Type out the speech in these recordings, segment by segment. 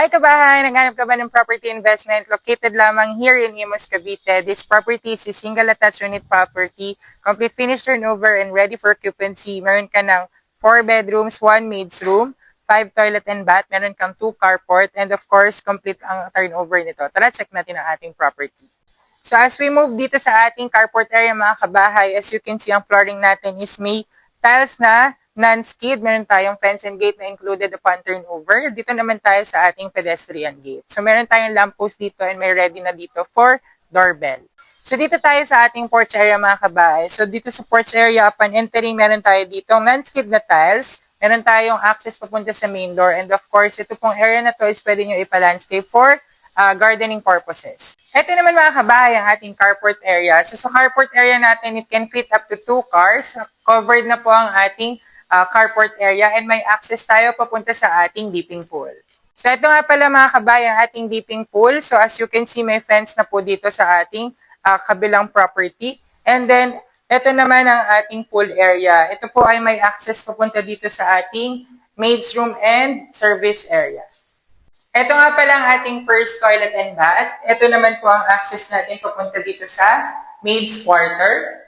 Hi kabahay! Naghanap ka ba ng property investment located lamang here in Imus, Cavite? This property is a single attached unit property, complete finished turnover and ready for occupancy. Meron ka ng 4 bedrooms, 1 maid's room, 5 toilet and bath, meron kang 2 carport, and of course, complete ang turnover nito. Tara, check natin ang ating property. So as we move dito sa ating carport area mga kabahay, as you can see, ang flooring natin is may tiles na non-skid. Meron tayong fence and gate na included upon turnover. Dito naman tayo sa ating pedestrian gate. So meron tayong lamppost dito and may ready na dito for doorbell. So dito tayo sa ating porch area mga kabahay. So dito sa porch area, upon entering, meron tayo dito non-skid na tiles. Meron tayong access papunta sa main door. And of course, ito pong area na to is pwede nyo ipa-landscape for gardening purposes. Ito naman mga kabahay ang ating carport area. So sa carport area natin, it can fit up to 2 cars. Covered na po ang ating carport area and may access tayo papunta sa ating dipping pool. So ito nga pala mga kabahay ang ating dipping pool. So as you can see, may fence na po dito sa ating kabilang property. And then, ito naman ang ating pool area. Ito po ay may access papunta dito sa ating maid's room and service area. Ito nga pala ang ating first toilet and bath. Ito naman po ang access natin papunta dito sa maid's quarter.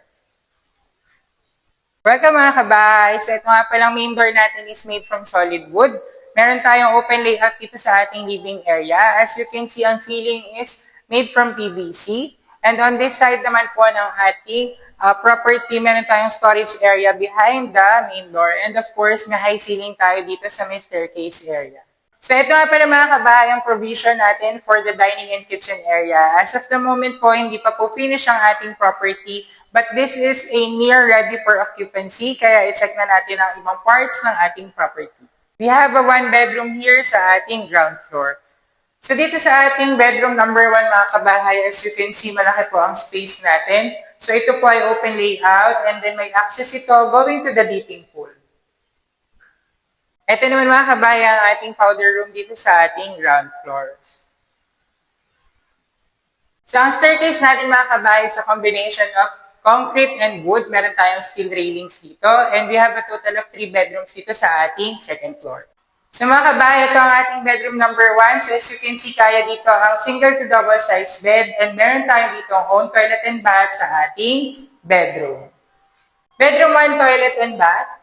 Welcome mga kabahay. So ito nga palang main door natin is made from solid wood. Meron tayong open layout dito sa ating living area. As you can see, ang ceiling is made from PVC. And on this side naman po ng ating property, meron tayong storage area behind the main door. And of course, may high ceiling tayo dito sa may staircase area. So ito nga pala mga kabahay ang provision natin for the dining and kitchen area. As of the moment po, hindi pa po finish ang ating property, but this is a near ready for occupancy, kaya i-check na natin ang ibang parts ng ating property. We have a 1 bedroom here sa ating ground floor. So dito sa ating bedroom number 1 mga kabahay, as you can see, malaki po ang space natin. So ito po ay open layout and then may access ito going to the dipping pool. Ito naman mga kabayan ang ating powder room dito sa ating ground floor. So ang staircase natin mga kabayan is a combination of concrete and wood. Meron tayong steel railings dito and we have a total of 3 bedrooms dito sa ating second floor. So mga kabayan, ito ang ating bedroom number 1. So as you can see, kaya dito ang single to double size bed and meron tayong dito ang own toilet and bath sa ating bedroom. Bedroom 1, toilet and bath.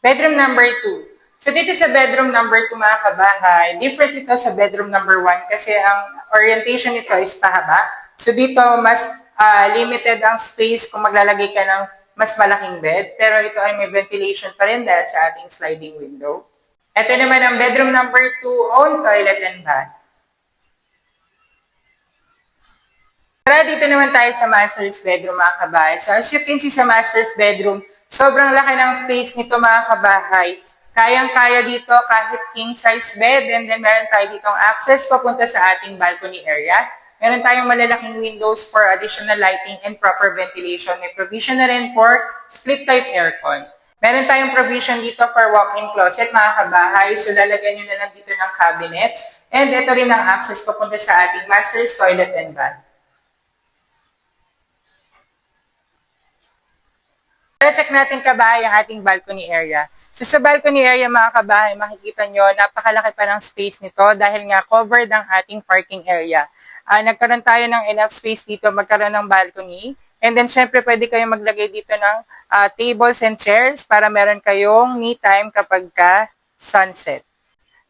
Bedroom number 2. So dito sa bedroom number 2 mga kabahay, different ito sa bedroom number 1 kasi ang orientation nito is pahaba. So dito mas limited ang space kung maglalagay ka ng mas malaking bed. Pero ito ay may ventilation pa rin dahil sa ating sliding window. Ito naman ang bedroom number 2, own toilet and bath. Tara, dito naman tayo sa master's bedroom mga kabahay. So as you can see sa master's bedroom, sobrang laki ng space nito mga kabahay. Kayang-kaya dito kahit king size bed and then meron tayo ditong access papunta sa ating balcony area. Meron tayong malalaking windows for additional lighting and proper ventilation. May provision na rin for split type aircon. Meron tayong provision dito for walk-in closet mga kabahay. So lalagyan nyo na lang dito ng cabinets. And ito rin ang access papunta sa ating master's toilet and bath. Check natin kabahay ang ating balcony area. So sa balcony area mga kabahay, makikita nyo, napakalaki pa ng space nito dahil nga covered ang ating parking area. Nagkaroon tayo ng enough space dito, magkaroon ng balcony. And then syempre pwede kayong maglagay dito ng tables and chairs para meron kayong me time kapag ka sunset.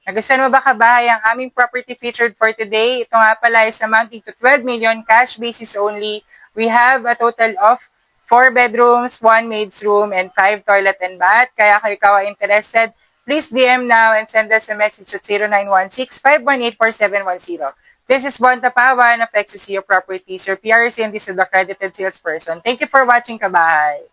Nagustuhan mo ba kabahay ang aming property featured for today? Ito nga pala is amounting to 12 million cash basis only. We have a total of 4 bedrooms, 1 maid's room, and 5 toilet and bath. Kaya kung ikaw ay interested, please DM now and send us a message at 0916-518-4710. This is Bon Tapawan of XCCO Properties, your PRC and this is the accredited salesperson. Thank you for watching, kabahay.